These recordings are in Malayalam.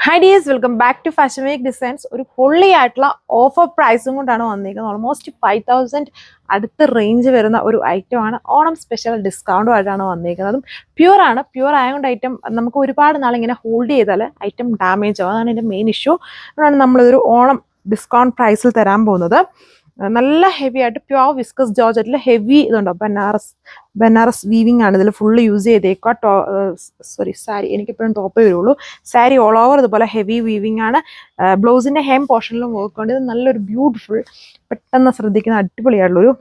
Hi dears, welcome back to Fashion Week Designs. ഒരു പൊള്ളി ആയിട്ടുള്ള ഓഫർ പ്രൈസും കൊണ്ടാണ് വന്നിരിക്കുന്നത്. ഓൾമോസ്റ്റ് 5000 അടുത്ത റേഞ്ച് വരുന്ന ഒരു ഐറ്റം ആണ്. ഓണം സ്പെഷ്യൽ ഡിസ്കൗണ്ടും ആയിട്ടാണ് വന്നിരിക്കുന്നത്. അതും പ്യൂർ ആണ്. പ്യൂർ ആയതുകൊണ്ട് ഐറ്റം നമുക്ക് ഒരുപാട് നാൾ ഇങ്ങനെ ഹോൾഡ് ചെയ്താൽ ഐറ്റം ഡാമേജ് ആവും. അതാണ് ഇതിൻ്റെ മെയിൻ ഇഷ്യൂ. അതുകൊണ്ടാണ് നമ്മളിതൊരു ഓണം ഡിസ്കൗണ്ട് പ്രൈസിൽ തരാൻ പോകുന്നത്. നല്ല ഹെവി ആയിട്ട് പ്യുവർ വിസ്കസ് ജോർജറ്റിൽ ഹെവി ഇതുണ്ടോ ബനാറസ് വീവിംഗ് ആണ് ഇതിൽ ഫുള്ള് യൂസ് ചെയ്തേക്കുക. സാരി എനിക്കെപ്പോഴും ടോപ്പ് വരുള്ളൂ. സാരി ഓൾ ഓവർ ഇതുപോലെ ഹെവി വീവിംഗ് ആണ്. ബ്ലൗസിന്റെ ഹെം പോർഷനിലും വർക്ക് ഉണ്ട്. ഇത് നല്ലൊരു ബ്യൂട്ടിഫുൾ പെട്ടെന്ന് ശ്രദ്ധിക്കുന്ന അടിപൊളിയായിട്ടുള്ളൊരു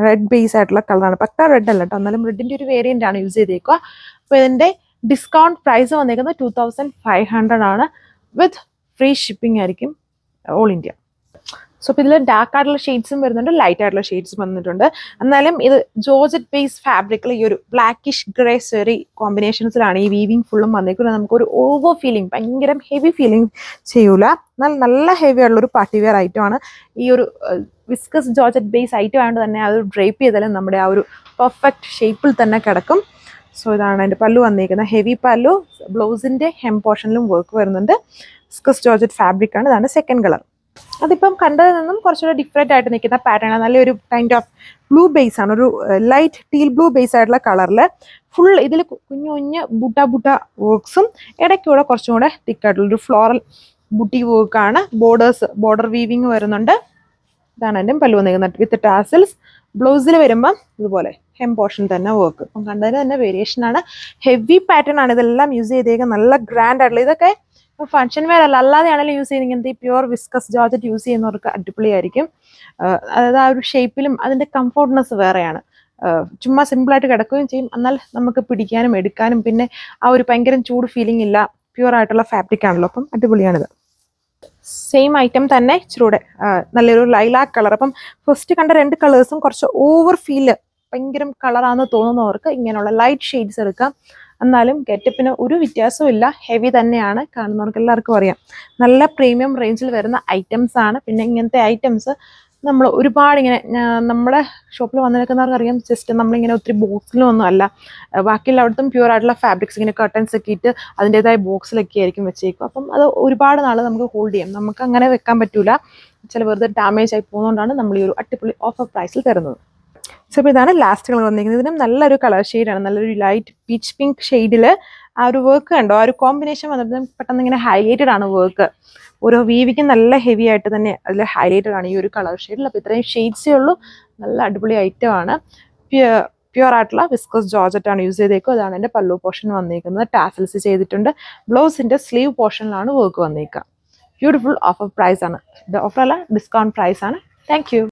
റെഡ് ബേസ് ആയിട്ടുള്ള കളറാണ്. പക്ക റെഡ് അല്ല കേട്ടോ, എന്നാലും റെഡിന്റെ ഒരു വേരിയന്റ് ആണ് യൂസ് ചെയ്തേക്കുക. അപ്പോൾ ഇതിന്റെ ഡിസ്കൗണ്ട് പ്രൈസ് വന്നേക്കുന്നത് 2500 ആണ്. വിത്ത് ഫ്രീ ഷിപ്പിംഗ് ആയിരിക്കും ഓൾ ഇന്ത്യ. സോ ഇപ്പോൾ ഇതിൽ ഡാർക്ക് ആയിട്ടുള്ള ഷെയ്ഡ്സും വരുന്നുണ്ട്, ലൈറ്റ് ആയിട്ടുള്ള ഷെയ്ഡ്സും വന്നിട്ടുണ്ട്. എന്നാലും ഇത് ജോർജറ്റ് ബേസ് ഫാബ്രിക്കിൽ ഈ ഒരു ബ്ലാക്കിഷ് ഗ്രേ സെറി കോമ്പിനേഷൻസിലാണ് ഈ വീവിങ് ഫുള്ളും വന്നിരിക്കുന്നത്. നമുക്കൊരു ഓവർ ഫീലിംഗ്, ഭയങ്കര ഹെവി ഫീലിംഗ് ചെയ്യൂല. എന്നാൽ നല്ല ഹെവി ആയിട്ടുള്ളൊരു പാർട്ടി വെയർ ഐറ്റം ആണ്. ഈ ഒരു വിസ്കസ് ജോർജറ്റ് ബേസ് ഐറ്റം ആയതുകൊണ്ട് തന്നെ അത് ഡ്രേപ്പ് ചെയ്താലും നമ്മുടെ ആ ഒരു പെർഫെക്റ്റ് ഷേപ്പിൽ തന്നെ കിടക്കും. സോ ഇതാണ് അതിൻ്റെ പല്ലു വന്നിരിക്കുന്നത്. ഹെവി പല്ലു, ബ്ലൗസിൻ്റെ ഹെം പോർഷനിലും വർക്ക് വരുന്നുണ്ട്. വിസ്കസ് ജോർജറ്റ് ഫാബ്രിക് ആണ്. ഇതാണ് സെക്കൻഡ് കളർ. അതിപ്പം കണ്ടതിൽ നിന്നും കുറച്ചുകൂടെ ഡിഫറെൻ്റ് ആയിട്ട് നിൽക്കുന്ന പാറ്റേൺ ആണ്. നല്ലൊരു കൈൻഡ് ഓഫ് ബ്ലൂ ബേസ് ആണ്, ഒരു ലൈറ്റ് ടീൽ ബ്ലൂ ബേസ് ആയിട്ടുള്ള കളറിൽ ഫുൾ ഇതിൽ കുഞ്ഞു കുഞ്ഞ് ബുട്ട വർക്ക്സും ഇടയ്ക്കൂടെ കുറച്ചും കൂടെ തിക്കായിട്ടുള്ളൊരു ഫ്ലോറൽ ബുട്ടി വർക്കാണ്. ബോർഡർ വീവിങ് വരുന്നുണ്ട്. ഇതാണ് എൻ്റെ പല്ലു വന്നിരിക്കുന്നത് വിത്ത് ടാസൽസ്. ബ്ലൗസിൽ വരുമ്പം ഇതുപോലെ ഹെം പോർഷൻ തന്നെ വർക്ക്. അപ്പം കണ്ടതിന് തന്നെ വേരിയേഷൻ ആണ്. ഹെവി പാറ്റേൺ ആണ് ഇതെല്ലാം യൂസ് ചെയ്തേക്കുക. നല്ല ഗ്രാൻഡ് ആയിട്ടുള്ള ഇതൊക്കെ ഫംഗ്ഷൻ വെയർ അല്ല, അല്ലാതെയാണെങ്കിലും യൂസ് ചെയ്യുന്നത് ഇങ്ങനത്തെ പ്യുവർ വിസ്കസ് ജോർജറ്റ് യൂസ് ചെയ്യുന്നവർക്ക് അടിപൊളിയായിരിക്കും. അതായത് ആ ഒരു ഷേപ്പിലും അതിൻ്റെ കംഫോർട്ട്നെസ് വേറെയാണ്. ചുമ്മാ സിമ്പിളായിട്ട് കിടക്കുകയും ചെയ്യും, എന്നാൽ നമുക്ക് പിടിക്കാനും എടുക്കാനും പിന്നെ ആ ഒരു ഭയങ്കര ചൂട് ഫീലിംഗ് ഇല്ല. പ്യുവർ ആയിട്ടുള്ള ഫാബ്രിക് ആണല്ലോ, അപ്പം അടിപൊളിയാണിത്. സെയിം ഐറ്റം തന്നെ ഇച്ചിരൂടെ നല്ലൊരു ലൈലാക്ക് കളർ. അപ്പം ഫസ്റ്റ് കണ്ട രണ്ട് കളേഴ്സും കുറച്ച് ഓവർ ഫീല് ഭയങ്കര കളറാണെന്ന് തോന്നുന്നവർക്ക് ഇങ്ങനെയുള്ള ലൈറ്റ് ഷെയ്ഡ്സ് എടുക്കാം. എന്നാലും ഗെറ്റപ്പിന് ഒരു വ്യത്യാസവും ഇല്ല. ഹെവി തന്നെയാണ്, കാണുന്നവർക്ക് എല്ലാവർക്കും അറിയാം. നല്ല പ്രീമിയം റേഞ്ചിൽ വരുന്ന ഐറ്റംസ് ആണ്. പിന്നെ ഇങ്ങനത്തെ ഐറ്റംസ് നമ്മൾ ഒരുപാട് ഇങ്ങനെ നമ്മുടെ ഷോപ്പിൽ വന്നിരിക്കുന്നവർക്ക് അറിയാം. ജസ്റ്റ് നമ്മളിങ്ങനെ ഒത്തിരി ബോക്സിലൊന്നും അല്ല, ബാക്കിയെല്ലായിടത്തും പ്യൂർ ആയിട്ടുള്ള ഫാബ്രിക്സ് ഇങ്ങനെ കർട്ടൻസ് ഒക്കെ ഇട്ട് അതിൻ്റെതായ ബോക്സിലൊക്കെ ആയിരിക്കും വെച്ചേക്കും. അപ്പം അത് ഒരുപാട് നാൾ നമുക്ക് ഹോൾഡ് ചെയ്യാം. നമുക്ക് അങ്ങനെ വെക്കാൻ പറ്റൂല, ചില വെറുതെ ഡാമേജ് ആയി പോകുന്നതുകൊണ്ടാണ് നമ്മൾ ഈ ഒരു അടിപൊളി ഓഫർ പ്രൈസിൽ തരുന്നത്. സോ ഇപ്പോൾ ഇതാണ് ലാസ്റ്റ് കളർ വന്നിരിക്കുന്നത്. ഇതിനും നല്ലൊരു കളർ ഷെയ്ഡാണ്, നല്ലൊരു ലൈറ്റ് പീച്ച് പിങ്ക് ഷെയ്ഡിൽ ആ ഒരു വർക്ക് കണ്ടോ, ആ ഒരു കോമ്പിനേഷൻ വന്നപ്പോൾ പെട്ടെന്ന് ഇങ്ങനെ ഹൈലൈറ്റഡ് ആണ് വർക്ക്. ഓരോ വീവിക്കും നല്ല ഹെവി ആയിട്ട് തന്നെ അതിൽ ഹൈലൈറ്റഡ് ആണ് ഈ ഒരു കളർ ഷെയ്ഡിൽ. അപ്പോൾ ഇത്രയും ഷെയ്ഡ്സേ ഉള്ളൂ. നല്ല അടിപൊളി ഐറ്റം ആണ്. പ്യുവർ ആയിട്ടുള്ള വിസ്കസ് ജോർജറ്റ് ആണ് യൂസ് ചെയ്തേക്കുക. അതാണ് എൻ്റെ പല്ലു പോർഷൻ വന്നിരിക്കുന്നത്. ടാസൽസ് ചെയ്തിട്ടുണ്ട്. ബ്ലൗസിൻ്റെ സ്ലീവ് പോർഷനിലാണ് വർക്ക് വന്നിരിക്കുക. ബ്യൂട്ടിഫുൾ ഓഫർ പ്രൈസ് ആണ്. ഇത് ഓഫർ അല്ല, ഡിസ്കൗണ്ട് പ്രൈസ് ആണ്. Thank you.